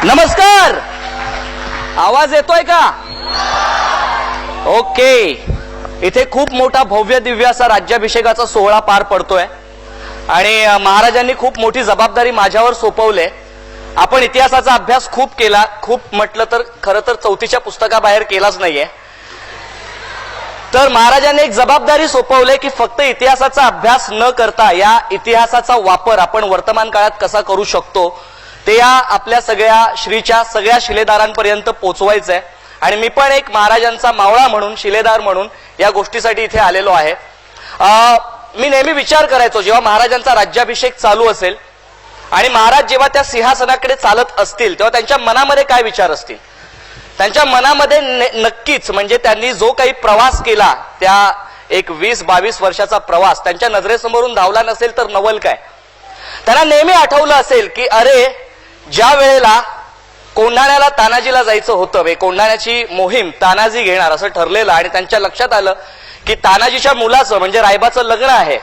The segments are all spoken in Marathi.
नमस्कार, आवाज येतोय का? ओके. इथे खूप मोठा भव्य दिव्य असा राज्याभिषेकाचा सोहळा पार पडतोय आणि महाराजांनी खूप मोठी जबाबदारी माझ्यावर सोपवले. आपण इतिहासाचा अभ्यास खूप केला, खूप म्हटलं तर खरं तर चौथीच्या पुस्तकाबाहेर केलाच नाहीये. तर महाराजांनी एक जबाबदारी सोपवले की फक्त इतिहासाचा अभ्यास न करता या इतिहासाचा वापर आपण वर्तमान काळात कसा करू शकतो ते या आपल्या सगळ्या श्रीच्या सगळ्या शिलेदारांपर्यंत पोहोचवायचंय. आणि मी पण एक महाराजांचा मावळा म्हणून, शिलेदार म्हणून या गोष्टीसाठी इथे आलेलो आहे. मी नेहमी विचार करायचो जेव्हा महाराजांचा राज्याभिषेक चालू असेल आणि महाराज जेव्हा त्या सिंहासनाकडे चालत असतील तेव्हा त्यांच्या मनामध्ये काय विचार असतील. त्यांच्या मनामध्ये नक्कीच म्हणजे त्यांनी जो काही प्रवास केला, त्या एक 20-22 वर्षाचा प्रवास त्यांच्या नजरेसमोरून धावला नसेल तर नवल काय. त्यांना नेहमी आठवलं असेल की अरे, ज्या वेळेला कोंढाण्याला तानाजीला जायचं होतं, कोंढाण्याची मोहीम तानाजी घेणार असं ठरलेलं आणि त्यांच्या लक्षात आलं की तानाजीच्या मुलाचं म्हणजे रायबाचं लग्न आहे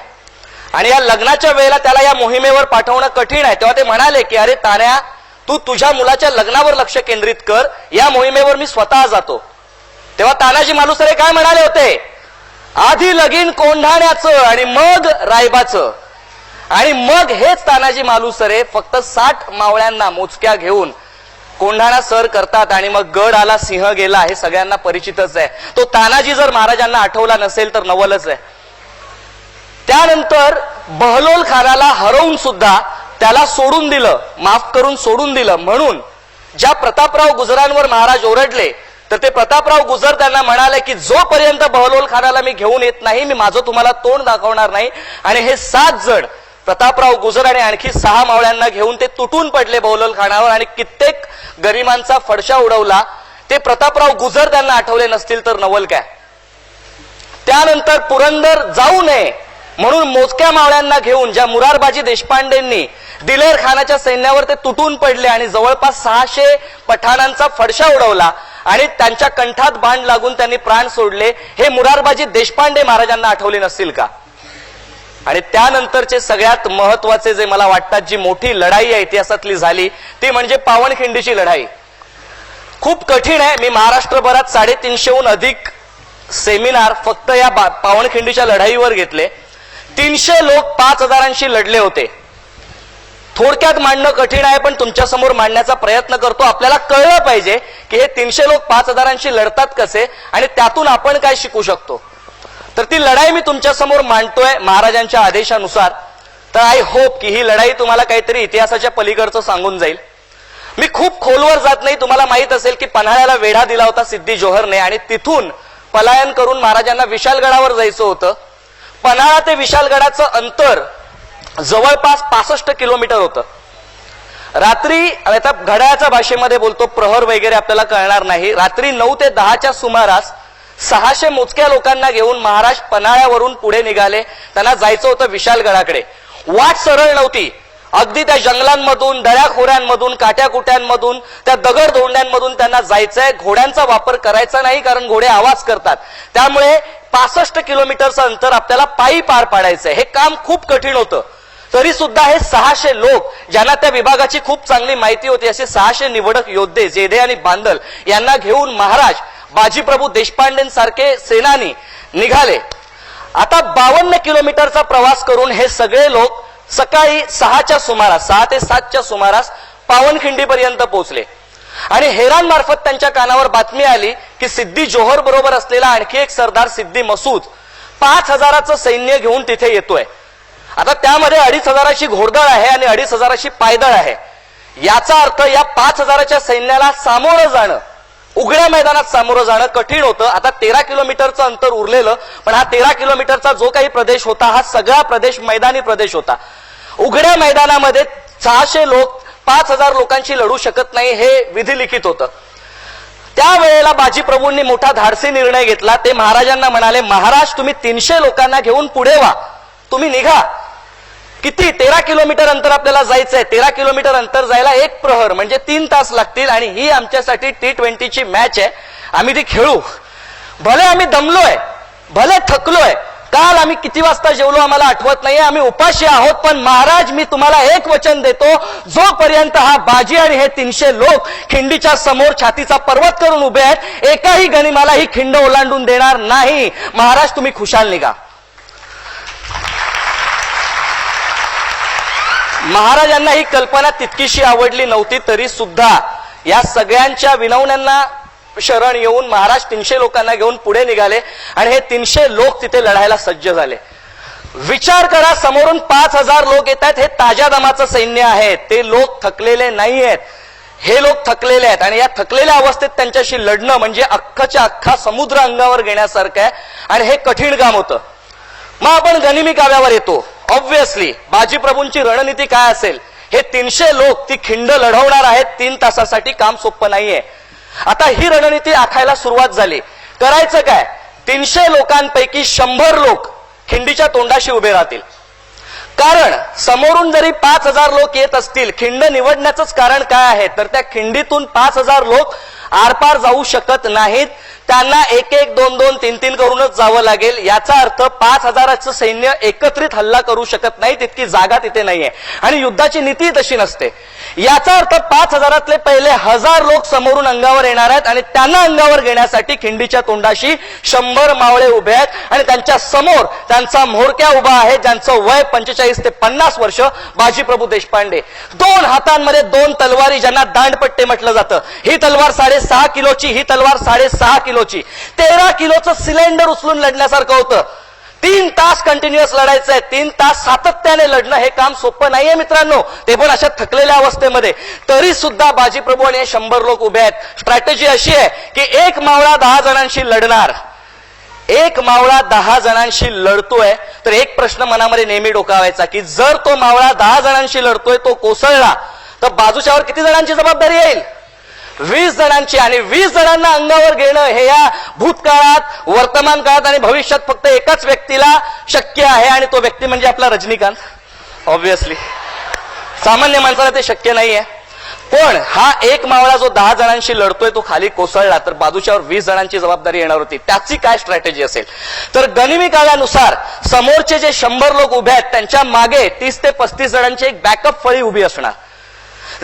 आणि या लग्नाच्या वेळेला त्याला या मोहिमेवर पाठवणं कठीण आहे. तेव्हा ते म्हणाले की अरे तान्या, तू तुझ्या मुलाच्या लग्नावर लक्ष केंद्रित कर, या मोहिमेवर मी स्वतः जातो. तेव्हा तानाजी मालुसरे काय म्हणाले होते, आधी लगीन कोंढाण्याचं आणि मग रायबाचं. आणि मग हेच तानाजी मालुसरे फक्त 60 मावळ्यांना मोजक्या घेऊन कोंढाणा सर करतात आणि मग गड आला सिंह गेला हे सगळ्यांना परिचितच आहे. तो तानाजी जर महाराजांना आठवला नसेल तर नवलच आहे. त्यानंतर बहलोल खानाला हरवून सुद्धा त्याला सोडून दिलं, माफ करून सोडून दिलं. म्हणून ज्या प्रतापराव गुजरांवर महाराज ओरडले तर ते प्रतापराव गुजर त्यांना म्हणाले की जोपर्यंत बहलोल खानाला मी घेऊन येत नाही मी माझं तुम्हाला तोंड दाखवणार नाही. आणि हे 7 जण प्रतापराव गुजर आणि आणखी 6 मावळ्यांना घेऊन ते तुटून पडले बहलोल खानावर आणि कित्येक गरिबांचा फडशा उडवला. ते प्रतापराव गुजर त्यांना आठवले नसतील तर नवल काय. त्यानंतर पुरंदर जाऊ नये म्हणून मोजक्या मावळ्यांना घेऊन ज्या मुरारबाजी देशपांडेंनी दिलेर खानाच्या सैन्यावर ते तुटून पडले आणि जवळपास 600 पठाणांचा फडशा उडवला आणि त्यांच्या कंठात बाण लागून त्यांनी प्राण सोडले, हे मुरारबाजी देशपांडे महाराजांना आठवले नसतील का. आणि त्यानंतरचे सगळ्यात महत्वाचे जे मला वाटतात जी मोठी लढाई या इतिहासातली झाली ती म्हणजे पावनखिंडीची लढाई. खूप कठीण आहे. मी महाराष्ट्रभरात 350हून अधिक सेमिनार फक्त या पावनखिंडीच्या लढाईवर घेतले. 300 लोक 5000शी लढले होते. थोडक्यात मांडणं कठीण आहे पण तुमच्या समोर मांडण्याचा प्रयत्न करतो. आपल्याला कळलं पाहिजे की हे 300 लोक 5000शी लढतात कसे आणि त्यातून आपण काय शिकू शकतो. तर ती लढाई मी तुमच्या समोर मांडतोय महाराजांच्या आदेशानुसार. तर आय होप की ही लढाई तुम्हाला काहीतरी इतिहासाच्या पलीकडचं सांगून जाईल. मी खूप खोलवर जात नाही. तुम्हाला माहित असेल की पन्हाळ्याला वेढा दिला होता सिद्धी जोहरने आणि तिथून पलायन करून महाराजांना विशालगडावर जायचं होतं. पन्हाळा ते विशालगडाचं अंतर जवळपास 65 किलोमीटर होतं. रात्री, आता घड्याळाच्या भाषेमध्ये बोलतो, प्रहर वगैरे आपल्याला कळणार नाही, रात्री 9 ते 10च्या सुमारास 600 मोजक्या लोकांना घेऊन महाराज पन्हाळ्यावरून पुढे निघाले. त्यांना जायचं होतं विशालगडाकडे. वाट सरळ नव्हती. अगदी त्या जंगलांमधून, दऱ्याखोऱ्यांमधून, काट्याकुट्यांमधून, त्या दगडधोंड्यांमधून त्यांना जायचंय. घोड्यांचा वापर करायचा नाही कारण घोडे आवाज करतात. त्यामुळे 65 किलोमीटरचं अंतर आपल्याला पायी पार पाडायचंय. हे काम खूप कठीण होतं. तरी सुद्धा हे 600 लोक ज्यांना त्या विभागाची खूप चांगली माहिती होती असे 600 निवडक योद्धे जेधे आणि बांदल यांना घेऊन महाराज बाजीप्रभू देशपांडेंसारखे सेनानी निघाले. आता 52 किलोमीटरचा प्रवास करून हे सगळे लोक सकाळी 6च्या सुमारास, 6 ते 7च्या सुमारास पावनखिंडीपर्यंत पोहोचले. आणि हेरांमार्फत त्यांच्या कानावर बातमी आली की सिद्धी जोहर बरोबर असलेला आणखी एक सरदार सिद्धी मसूद 5000चं सैन्य घेऊन तिथे येतोय. आता त्यामध्ये 2500ची घोडदळ आहे आणि 2500ची पायदळ आहे. याचा अर्थ या 5000च्या सैन्याला सामोरं जाणं, उघड्या मैदानात सामोरं जाणं कठीण होतं. आता 13 किलोमीटरचं अंतर उरलेलं, पण हा 13 किलोमीटरचा जो काही प्रदेश होता हा सगळा प्रदेश मैदानी प्रदेश होता. उघड्या मैदानामध्ये 600 लोक 5000 लोकांशी लढू शकत नाही हे विधिलिखित होतं. त्यावेळेला बाजीप्रभूंनी मोठा धाडसी निर्णय घेतला. ते महाराजांना म्हणाले, महाराज तुम्ही 300 लोकांना घेऊन पुढे व्हा, तुम्ही निघा. किती 13 किलोमीटर अंतर आपल्याला जायचंय. 13 किलोमीटर अंतर जायला 1 प्रहर म्हणजे 3 तास लागतील आणि ही आमच्यासाठी T20ची मॅच आहे. आम्ही ती खेळू. भले आम्ही दमलोय, भले थकलोय, काल आम्ही किती वाजता जेवलो आम्हाला आठवत नाहीये, आम्ही उपाशी आहोत, पण महाराज मी तुम्हाला एक वचन देतो, जोपर्यंत हा बाजी आणि हे 300 लोक खिंडीच्या समोर छातीचा पर्वत करून उभे आहेत, एकाही गनिमाला ही खिंड ओलांडून देणार नाही. महाराज तुम्ही खुशाल निघा. महाराजांना ही कल्पना तितकीशी आवडली नव्हती, तरी सुद्धा या सगळ्यांच्या विनवण्यांना शरण येऊन महाराज 300 लोकांना घेऊन पुढे निघाले आणि हे 300 लोक तिथे लढायला सज्ज झाले. विचार करा, समोरून 5000 लोक येत आहेत. हे ताज्या दमाचं सैन्य आहे. ते लोक थकलेले नाही आहेत, हे लोक थकलेले आहेत आणि या थकलेल्या अवस्थेत त्यांच्याशी लढणं म्हणजे अख्खाच्या अख्खा समुद्र अंगावर घेण्यासारखं आहे आणि हे कठीण काम होतं. मग आपण गनिमी काव्यावर येतो. ऑब्व्हियसली बाजीप्रभूंची रणनीती काय असेल? हे 300 लोक ती खिंड लढवणार आहेत 3 तासासाठी. काम सोपं नाहीये. आता ही रणनीती आखायला सुरुवात झाली. करायचं काय? 300 लोकांपैकी 100 लोक खिंडीच्या तोंडाशी उभे राहतील. कारण समोरून जरी 5000 लोक येत असतील, खिंड निवडण्याचंच कारण काय आहे तर त्या खिंडीतून 5000 लोक आरपार जाऊ शकत नाहीत. त्यांना 1-1, 2-2, 3-3 करूनच जावं लागेल. याचा अर्थ 5000चं सैन्य एकत्रित हल्ला करू शकत नाही, तितकी जागा तिथे नाहीये आणि युद्धाची नीती तशी नसते. याचा अर्थ 5000तले पहिले 1000 लोक समोरून अंगावर येणार आहेत आणि त्यांना अंगावर घेण्यासाठी खिंडीच्या तोंडाशी 100 मावळे उभे आहेत आणि त्यांच्या समोर त्यांचा म्होरक्या उभा आहे, ज्यांचं वय 45 ते 50 वर्ष, बाजीप्रभू देशपांडे. 2 हातांमध्ये 2 तलवारी, ज्यांना दांडपट्टे म्हटलं जातं. ही तलवार 6.5 किलोची, ही तलवार 6.5 किलोची. 13 किलोचं सिलेंडर उचलून लढण्यासारखं होतं. 3 तास कंटिन्युअस लढायचंय. 3 तास सातत्याने लढणं हे काम सोपं नाहीये मित्रांनो, ते पण अशा थकलेल्या अवस्थेमध्ये. तरी सुद्धा बाजीप्रभू आणि 100 लोक उभे आहेत. स्ट्रॅटेजी अशी आहे की एक मावळा 10 जणांशी लढणार. एक मावळा 10 जणांशी लढतोय तर एक प्रश्न मनामध्ये नेहमी डोकावायचा की जर तो मावळा 10 जणांशी लढतोय, तो कोसळला तर बाजूच्यावर किती जणांची जबाबदारी येईल? 20 जणांची. आणि 20 जणांना अंगावर घेणं हे या भूतकाळात, वर्तमान काळात आणि भविष्यात फक्त एकाच व्यक्तीला शक्य आहे आणि तो व्यक्ती म्हणजे आपला रजनीकांत. ऑब्व्हियसली सामान्य माणसाला ते शक्य नाहीये. पण हा एक मावळा जो 10 जणांशी लढतोय तो खाली कोसळला तर बाजूच्यावर 20 जणांची जबाबदारी येणार होती. त्याची काय स्ट्रॅटेजी असेल? तर गनिमी काव्यानुसार समोरचे जे 100 लोक उभे आहेत त्यांच्या मागे 30 ते 35 जणांची एक बॅकअप फळी उभी असणार.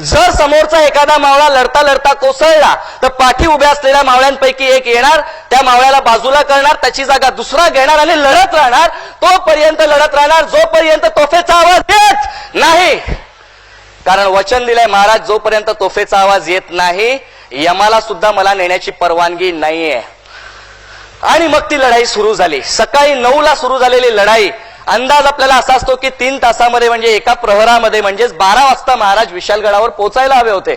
जर समोरचा एखादा मावळा लढता लढता कोसळला तर पाठी उभ्या असलेल्या मावळ्यांपैकी एक येणार, त्या मावळ्याला बाजूला करणार, त्याची जागा दुसरा घेणार आणि लढत राहणार. तोपर्यंत लढत राहणार जोपर्यंत तोफेचा आवाज येत नाही. कारण वचन दिलंय महाराज, जोपर्यंत तोफेचा आवाज येत नाही यमाला सुद्धा मला नेण्याची परवानगी नाहीये. आणि मग ती लढाई सुरू झाली. सकाळी 9ला सुरू झालेली लढाई. अंदाज आपल्याला असा असतो की 3 तासामध्ये म्हणजे एका प्रहरामध्ये म्हणजेच 12 वाजता महाराज विशालगडावर पोहोचायला हवे होते.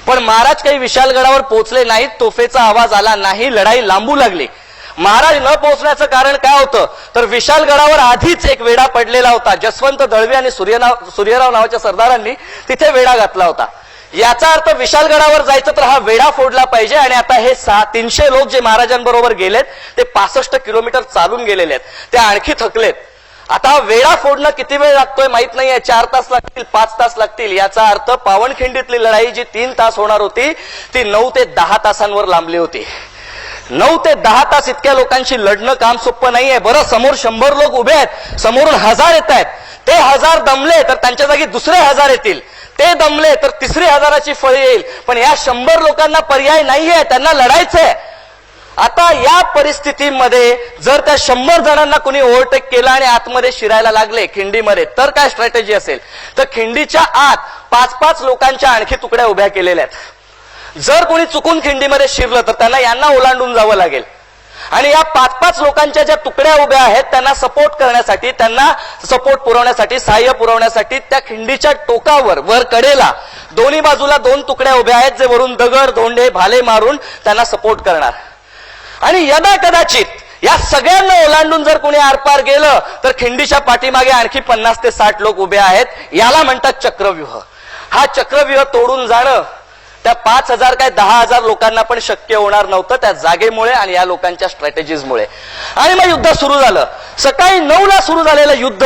पण महाराज काही विशालगडावर पोहोचले नाहीत. तोफेचा आवाज आला नाही. लढाई लांबू लागली. महाराज न पोहोचण्याचं कारण काय होतं तर विशालगडावर आधीच एक वेढा पडलेला होता. जसवंत दळवी आणि सूर्यराव नावाच्या सरदारांनी तिथे वेढा घातला होता. याचा अर्थ विशालगडावर जायचं तर हा वेढा फोडला पाहिजे. आणि आता हे 300 लोक जे महाराजांबरोबर गेलेत ते 65 किलोमीटर चालून गेलेले आहेत. ते आणखी थकलेत. आता वेढा फोडणं किती वेळ लागतोय माहित नाहीये. 4 तास लागतील, 5 तास लागतील. याचा अर्थ पावनखिंडीतली लढाई जी 3 तास होणार होती ती 9 ते 10 तासांवर लांबली होती. 9 ते 10 तास इतक्या लोकांशी लढणं काम सोपं नाहीये. बरं, समोर 100 लोक उभे आहेत, समोरून 1000 येत आहेत. ते 1000 दमले तर त्यांच्या जागी दुसरे 1000 येतील. ते दमले तर तिसरी 1000ची फळी येईल. पण या 100 लोकांना पर्याय नाहीये, त्यांना लढायचंय. आता या परिस्थितीमध्ये जर त्या 100 जणांना कोणी ओव्हरटेक केलं आणि आतमध्ये शिरायला लागले खिंडीमध्ये तर काय स्ट्रॅटेजी असेल? तर खिंडीच्या आत 5-5 लोकांच्या आणखी तुकड्या उभ्या केलेल्या आहेत. जर कोणी चुकून खिंडीमध्ये शिरलं तर त्यांना यांना ओलांडून जावं लागेल. आणि या 5-5 लोकांच्या ज्या तुकड्या उभ्या आहेत त्यांना सपोर्ट करण्यासाठी, त्यांना सपोर्ट पुरवण्यासाठी, सहाय्य पुरवण्यासाठी त्या खिंडीच्या टोकावर वर कडेला दोन्ही बाजूला 2 तुकड्या उभ्या आहेत जे वरून दगड, धोंडे, भाले मारून त्यांना सपोर्ट करणार. आणि यदा कदाचित या सगळ्यांना ओलांडून जर कोणी आरपार गेलं तर खिंडीच्या पाठीमागे आणखी 50 ते 60 लोक उभे आहेत. याला म्हणतात चक्रव्यूह. हा चक्रव्यूह तोडून जाणं त्या 5,000 काय 10,000 लोकांना पण शक्य होणार नव्हतं त्या जागेमुळे आणि या लोकांच्या स्ट्रॅटेजीजमुळे. आणि मग युद्ध सुरू झालं. सकाळी 9ला सुरू झालेलं युद्ध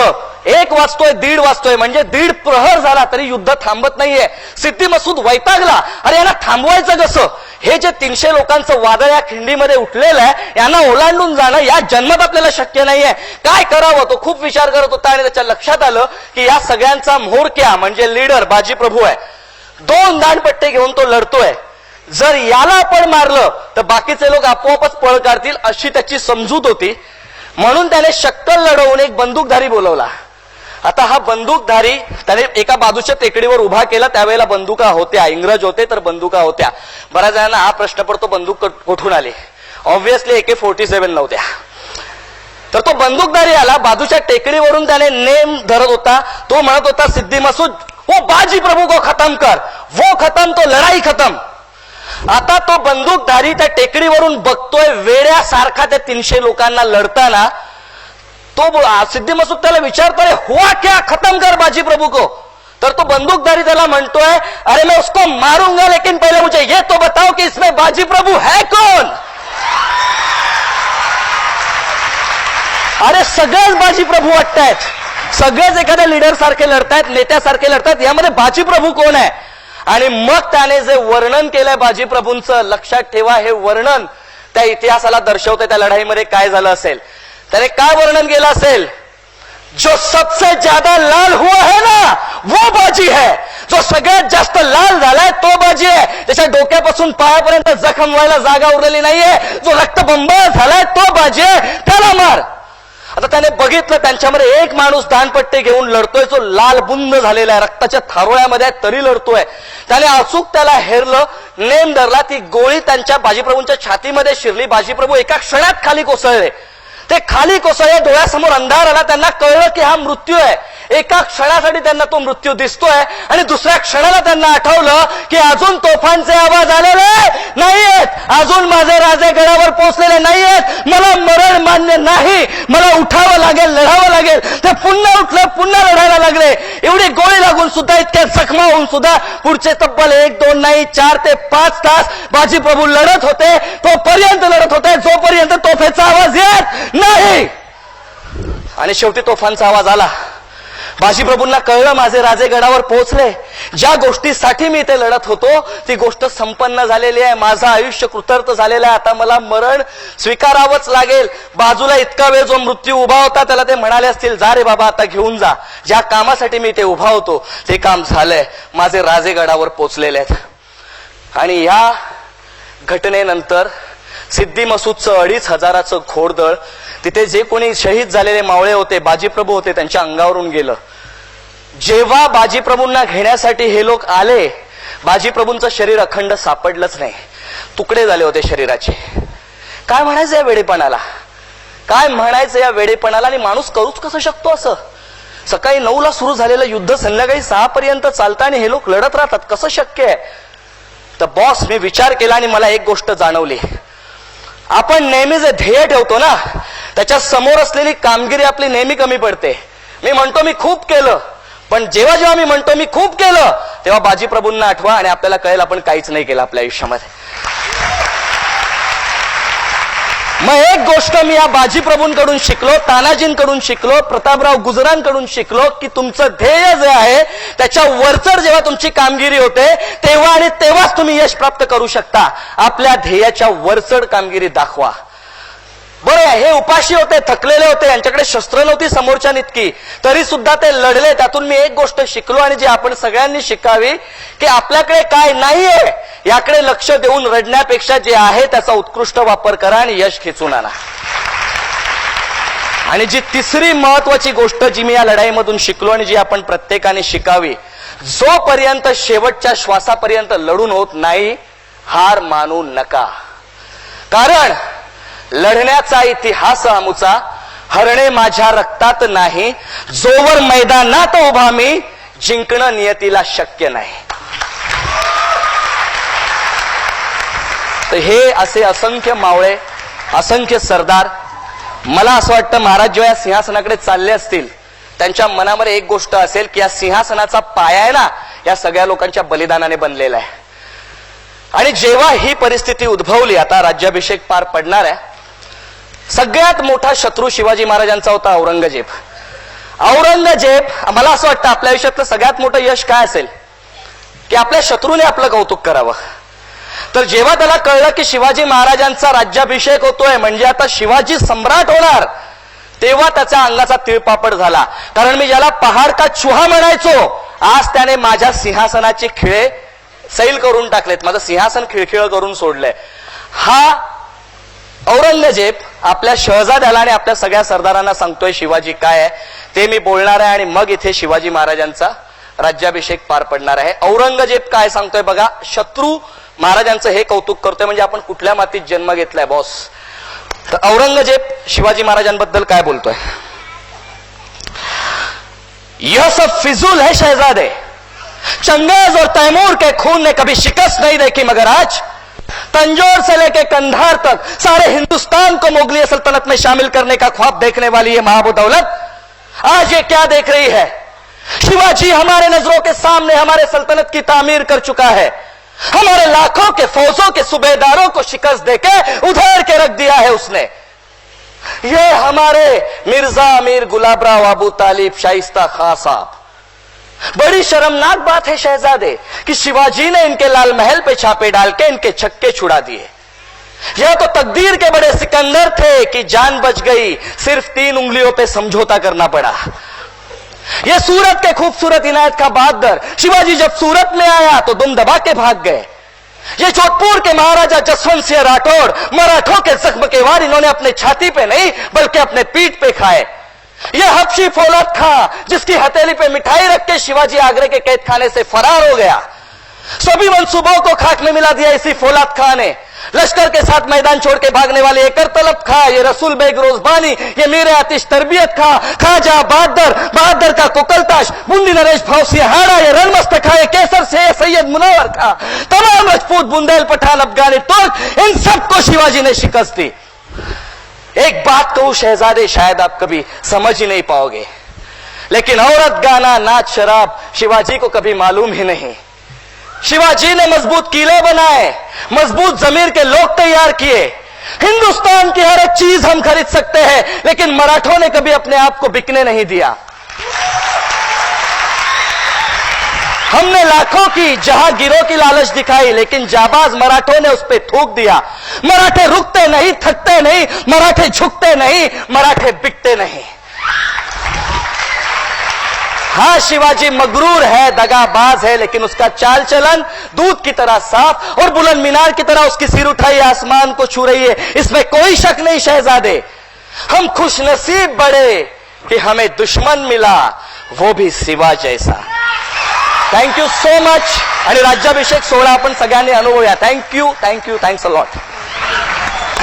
1 वाजतोय 1:30 वाजतोय, म्हणजे 1:30 प्रहर झाला तरी युद्ध थांबत नाहीये. सिद्दी मसूद वैतागला. अरे यांना थांबवायचं कसं? हे जे 300 लोकांचं वादळ या खिंडीमध्ये उठलेलं आहे, यांना ओलांडून जाणं या जन्मात आपल्याला शक्य नाहीये. काय करावं? तो खूप विचार करत होता आणि त्याच्या लक्षात आलं की या सगळ्यांचा म्होरक्या म्हणजे लीडर बाजी प्रभू आहे. 2 दांडपट्टे घेऊन तो लढतोय. जर याला आपण मारलं तर बाकीचे लोक आपोआपच पळ काढतील अशी त्याची समजूत होती. म्हणून त्याने शक्कल लढवून एक बंदूकधारी बोलवला. आता हा बंदूकधारी त्याने एका बाजूच्या टेकडीवर उभा केला. त्यावेळेला बंदुका होत्या, इंग्रज होते तर बंदुका होत्या. बऱ्याच जणांना हा प्रश्न पडतो बंदूक कुठून आली? ऑब्व्हियसली AK-47 नव्हत्या. तर तो बंदूकधारी आला, बाजूच्या टेकडीवरून त्याने नेम धरत होता. तो म्हणत होता सिद्दी मसूद वो बाजी प्रभू को खत्म कर, वो खत्म तो लढाई खत्म. आता तो बंदूकधारी त्या टेकडीवरून बघतोय वेड्यासारखा त्या 300 लोकांना लढताना. तो सिद्दी मसूद त्याला विचारतोय हुआ क्या, खत्म कर बाजी प्रभू को. तर तो बंदूकधारी त्याला म्हणतोय अरे मैं उसको मारूंगा लेकिन पहले मुझे ये तो बताओ कि इसमें बाजी प्रभू है कौन. अरे सगळेच बाजी प्रभू वाटतायत, सगळेच एखाद्या लीडर सारखे लढतायत, नेत्यासारखे लढतायत, यामध्ये बाजी प्रभू कोण आहे? आणि मग त्याने जे वर्णन केलंय बाजी प्रभूंचं, लक्षात ठेवा हे वर्णन त्या इतिहासाला दर्शवते त्या लढाईमध्ये काय झालं असेल. त्याने काय वर्णन केलं असेल? जो सबसे ज्यादा लाल हुआ है ना वो बाजी है. जो सगळ्यात जास्त लाल झालाय तो बाजी आहे. त्याच्या डोक्यापासून पायापर्यंत जखम व्हायला जागा उरलेली नाहीये. जो रक्तबंबाळ झालाय तो बाजी आहे, त्याला मार. आता त्याने बघितलं त्यांच्यामध्ये एक माणूस दानपट्टे घेऊन लढतोय जो लाल बुंद झालेला आहे, रक्ताच्या थारोळ्यामध्ये तरी लढतोय. त्याने अचूक त्याला हेरलं, नेम धरला. ती गोळी त्यांच्या बाजीप्रभूंच्या छातीमध्ये शिरली. बाजीप्रभू एका क्षणात खाली कोसळले. ते खाली कोसळले, डोळ्यासमोर अंधार आला. त्यांना कळलं की हा मृत्यू आहे. एका क्षणासाठी त्यांना तो मृत्यू दिसतोय आणि दुसऱ्या क्षणाला त्यांना आठवलं की अजून तोफांचे आवाज आलेले नाहीयेत, अजून माझे राजे गडावर पोहोचलेले नाहीयेत. मला मरण मान्य नाही, मला उठावं लागेल, लढावं लागेल. ते पुन्हा उठलं, पुन्हा लढायला लागले. एवढी गोळी लागून सुद्धा, इतक्या जखमा होऊन सुद्धा पुढचे तब्बल 1, 2 नाही 4 ते 5 तास बाजी प्रभू लढत होते. तोपर्यंत लढत होते जोपर्यंत तोफेचा आवाज येत नाही. आणि शेवटी तोफांचा आवाज आला. बाजीप्रभूंना कळलं माझे राजे गडावर पोहोचले. ज्या गोष्टीसाठी मी इथे लढत होतो ती गोष्ट संपन्न झालेली आहे. माझं आयुष्य कृतार्थ झालेलं आहे. आता मला मरण स्वीकारावंच लागेल. बाजूला इतका वेळ जो मृत्यू उभा होता त्याला ते म्हणाले असतील जा रे बाबा आता घेऊन जा. ज्या कामासाठी मी इथे उभा होतो ते काम झालंय. माझे राजे गडावर पोहोचलेले आहेत. आणि या घटनेनंतर सिद्दी मसूदचं 2,500 घोडदळ, तिथे जे कोणी शहीद झालेले मावळे होते, बाजीप्रभू होते, त्यांच्या अंगावरून गेलं. जेव्हा बाजीप्रभूंना घेण्यासाठी हे लोक आले, बाजीप्रभूंचं शरीर अखंड सापडलंच नाही. तुकडे झाले होते शरीराचे. काय म्हणायचं या वेडेपणाला? काय म्हणायचं या वेडेपणाला? आणि माणूस करूच कसं शकतो असं? सकाळी 9ला सुरू झालेलं युद्ध संध्याकाळी 6 पर्यंत चालतं आणि हे लोक लढत राहतात, कसं शक्य आहे? तर बॉस, मी विचार केला आणि मला एक गोष्ट जाणवली. आपण नेहमी जे ध्येय ठेवतो ना त्याच्या समोर असलेली कामगिरी आपली नेहमी कमी पडते. मी म्हणतो मी खूप केलं, पण जेव्हा जेव्हा मी म्हणतो मी खूप केलं तेव्हा बाजीप्रभूंना आठवा आणि आपल्याला कळेल आपण काहीच नाही केलं आपल्या आयुष्यामध्ये. मग एक गोष्ट मी या बाजीप्रभूंकडून शिकलो, तानाजींकडून शिकलो, प्रतापराव गुजरांकडून शिकलो की तुमचं ध्येय जे आहे त्याच्या वरचढ जेव्हा तुमची कामगिरी होते तेव्हा आणि तेव्हाच तुम्ही यश प्राप्त करू शकता. आपल्या ध्येयाच्या वरचढ कामगिरी दाखवा. बरं, हे उपाशी होते, थकलेले होते, यांच्याकडे शस्त्र नव्हती समोरच्या इतकी, तरी सुद्धा ते लढले. त्यातून मी एक गोष्ट शिकलो आणि जी आपण सगळ्यांनी शिकावी की आपल्याकडे काय नाहीये याकडे लक्ष देऊन रडण्यापेक्षा जे आहे त्याचा उत्कृष्ट वापर करा आणि यश खेचून आणा. आणि जी तिसरी महत्वाची गोष्ट जी मी या लढाईमधून शिकलो आणि जी आपण प्रत्येकाने शिकावी, जोपर्यंत शेवटच्या श्वासापर्यंत लढून होत नाही हार मानू नका. कारण लढण्याचा इतिहास आमुचा, हरणे माझ्या रक्तात नाही, जोवर मैदानात उभा मी जिंकणं नियतीला शक्य नाही. तर हे असे असंख्य मावळे, असंख्य सरदार, मला असं वाटतं महाराज जेव्हा या सिंहासनाकडे चालले असतील त्यांच्या मनामध्ये एक गोष्ट असेल की या सिंहासनाचा पाया आहे ना या सगळ्या लोकांच्या बलिदानाने बनलेला आहे. आणि जेव्हा ही परिस्थिती उद्भवली, आता राज्याभिषेक पार पडणार आहे, सगळ्यात मोठा शत्रू शिवाजी महाराजांचा होता औरंगजेब. मला असं वाटतं आपल्या आयुष्यातलं सगळ्यात मोठं यश काय असेल की आपल्या शत्रूने आपलं कौतुक करावं. तर जेव्हा त्याला कळलं की शिवाजी महाराजांचा राज्याभिषेक होतोय, म्हणजे आता शिवाजी सम्राट होणार, तेव्हा त्याच्या अंगाचा तिळपापड झाला. कारण मी ज्याला पहाड का चुहा म्हणायचो, आज त्याने माझ्या सिंहासनाचे खिळे सैल करून टाकलेत, माझं सिंहासन खिळखिळ करून सोडलंय. हा औरंगजेब आपल्या शहजाद्याला आणि आपल्या सगळ्या सरदारांना सांगतोय शिवाजी काय आहे ते मी बोलणार आहे, आणि मग इथे शिवाजी महाराजांचा राज्याभिषेक पार पडणार आहे. औरंगजेब काय सांगतोय बघा. शत्रू महाराजांचं हे कौतुक करतोय म्हणजे आपण कुठल्या मातीत जन्म घेतलाय बॉस. तर औरंगजेब शिवाजी महाराजांबद्दल काय बोलतोय. यह सब फिजूल है शहजादे, चंगेज और तैमूर के खून ने कभी शिकस्त नहीं देखी, मगर आज तंजौर से लेके कंधार तक सारे हिंदुस्तान को मुगलिया सल्तनत में शामिल करने का ख्वाब देखने वाली ये महाबदौलत आज ये क्या देख रही है. शिवाजी हमारे नजरों के सामने हमारे सल्तनत की तामीर कर चुका है. हमारे लाखों के फौजों के सूबेदारों को शिकस्त देके उधेड़ के रख दिया है उसने. ये हमारे मिर्जा अमीर गुलाबराव अबू तालिब शाइस्ता खां साहब. बड़ी शर्मनाक बात है शहजादे कि शिवाजी ने इनके लाल महल पे छापे डाल के इनके छक्के छुड़ा दिए. यह तो तकदीर के बड़े सिकंदर थे कि जान बच गई, सिर्फ 3 उंगलियों पे समझौता करना पड़ा. ये सूरत के खूबसूरत इनायत का बहादुर शिवाजी जब सूरत में आया तो दुम दबा के भाग गए. ये जोधपुर के महाराजा जसवंत सिंह राठौड़ मराठों के जख्म के वार इन्होंने अपने छाती पे नहीं बल्कि अपने पीठ पे खाए. यह हबशी फौलाद खां जिसकी हथेली पे मिठाई रख के शिवाजी आगरे के कैद खाने से फरार हो गया, सभी मंसूबों को खाक में मिला दिया इसी फौलाद खां ने. लश्कर के साथ मैदान छोड़ के भागने वाले एकर तलब खां, ये रसूल बेग रोजबानी, ये मीर आतिश तरबियत खां, खाजा बहादुर का कुकलताश, बूंदी नरेश भाव सिंहाड़ा, ये रणमस्त खां, ये केसर से सैयद मुनव्वर खां, तमाम राजपूत बुंदेल पठान अफगानी तुर्क, इन सबको शिवाजी ने शिकस्त दी. एक बात कहूं शहजादे, शायद आप कभी समझ ही नहीं पाओगे, लेकिन औरत गाना नाच शराब शिवाजी को कभी मालूम ही नहीं. शिवाजी ने मजबूत किले बनाए, मजबूत जमीर के लोग तैयार किए. हिंदुस्तान की हर एक चीज हम खरीद सकते हैं, लेकिन मराठों ने कभी अपने आप को बिकने नहीं दिया. हमने लाखों की जहांगीरों की लालच दिखाई, लेकिन जाबाज मराठों ने उस पर थूक दिया. मराठे रुकते नहीं, थकते नहीं, मराठे झुकते नहीं, मराठे बिकते नहीं. हाँ, शिवाजी मगरूर है, दगाबाज है, लेकिन उसका चाल चलन दूध की तरह साफ और बुलंद मीनार की तरह उसकी सिर उठाई आसमान को छू रही है, इसमें कोई शक नहीं शहजादे. हम खुशनसीब बड़े कि हमें दुश्मन मिला, वो भी शिवा जैसा. Thank you so much. आणि राज्याभिषेक सोहळा आपण सगळ्यांनी अनुभवूया. Thank you, thank you, thanks a lot.